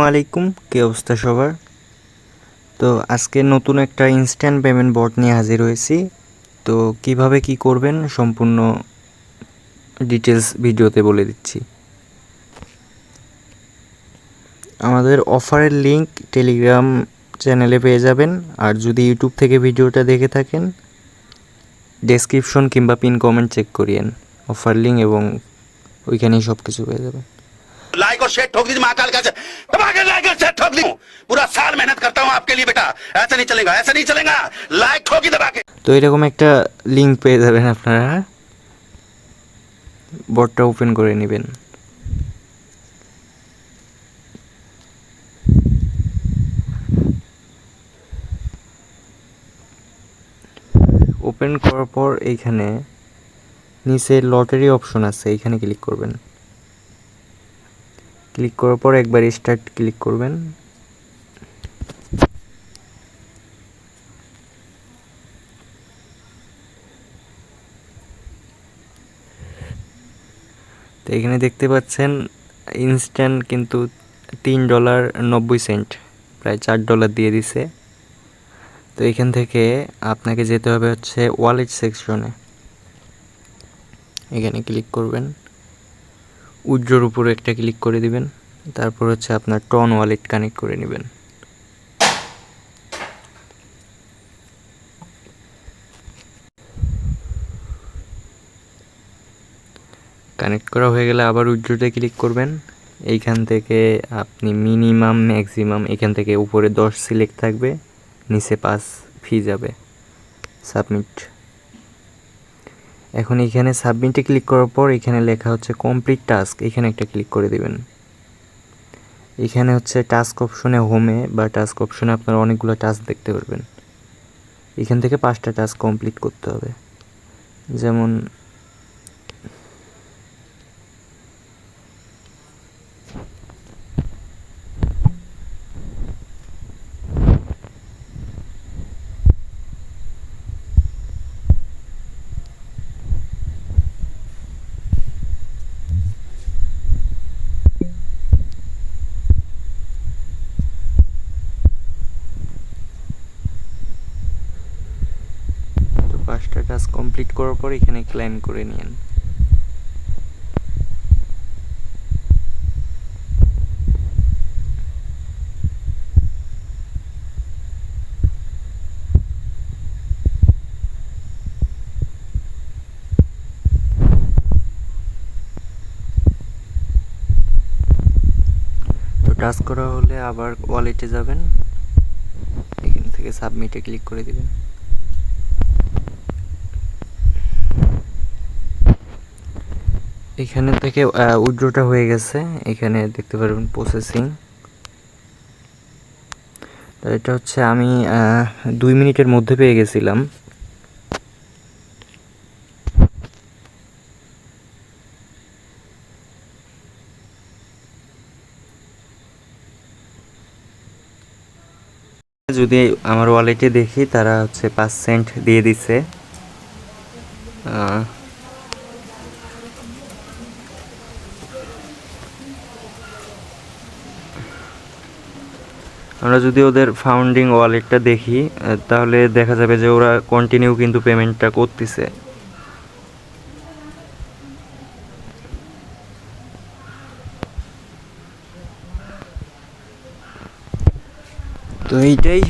আলাইকুম, কি অবস্থা সবার? তো আজকে নতুন একটা ইনস্ট্যান্ট পেমেন্ট বট নিয়ে হাজির হয়েছি। তো কিভাবে কি করবেন সম্পূর্ণ ডিটেলস ভিডিওতে বলে দিচ্ছি। আমাদের অফারের লিংক টেলিগ্রাম চ্যানেলে পেয়ে যাবেন, আর যদি ইউটিউব থেকে ভিডিওটা দেখে থাকেন ডেসক্রিপশন কিংবা পিন কমেন্ট চেক করিয়েন, অফার লিঙ্ক এবং ওইখানেই সব কিছু পেয়ে যাবেন। लाइक और शेयर ठोक दीजिए महाकाल का दबा के लाइक और शेयर ठोक दी। पूरा साल मेहनत करता हूँ आपके लिए बेटा, ऐसा नहीं चलेगा, ऐसा नहीं चलेगा। लाइक ठोकी दबा के। তো এরকম একটা লিঙ্ক পেয়ে যাবেন, আপনারা বটটা ওপেন করে নেবেন। ওপেন করার পর এইখানে নিচে লটারি অপশন আছে, এইখানে ক্লিক করবেন। ক্লিক করার পর একবার স্টার্ট ক্লিক করবেন। তো এখানে দেখতে পাচ্ছেন ইনস্ট্যান্ট কিন্তু $3.90, প্রায় $4 দিয়ে দিছে। তো এখান থেকে আপনাকে যেতে হবে হচ্ছে ওয়ালেট সেকশনে, এখানে ক্লিক করবেন। উইথড্রর উপরে একটা ক্লিক করে দিবেন, তারপর হচ্ছে আপনার টন ওয়ালেট কানেক্ট করে নেবেন। কানেক্ট করা হয়ে গেলে আবার উইথড্রতে ক্লিক করবেন। এইখান থেকে আপনি মিনিমাম ম্যাক্সিমাম এখান থেকে উপরে 10 সিলেক্ট থাকবে, নিচে 5 ফি যাবে। সাবমিট। এখন এখানে সাবমিটে ক্লিক করার পর এখানে লেখা হচ্ছে কমপ্লিট টাস্ক, এখানে একটা ক্লিক করে দিবেন। এখানে হচ্ছে টাস্ক অপশনে হোমে বা টাস্ক অপশনে আপনারা অনেকগুলো টাস্ক দেখতে পারবেন। এখান থেকে 5টা টাস্ক কমপ্লিট করতে হবে। যেমন তো 5টা টাস্ক কমপ্লিট করার পর এখানে ক্লেম করে নিন। তো টাস্ক করা হলে আবার ওয়ালেটে যাবেন, এখান থেকে সাবমিটে ক্লিক করে দিবেন। এখানে থেকে উইথড্রটা হয়ে গেছে, এখানে দেখতে পারবেন প্রসেসিং। তো এটা হচ্ছে আমি 2 মিনিটের মধ্যে পেয়ে গেছিলাম। যদি আমার ওয়ালেটে দেখি তারা হচ্ছে 5 সেন্ট দিয়ে দিছে। আমরা যদি ওদের ফাউন্ডিং ওয়ালেটটা দেখি তাহলে দেখা যাবে যে ওরা কন্টিনিউ কিন্তু পেমেন্টটা করতেছে। তো এইটাই।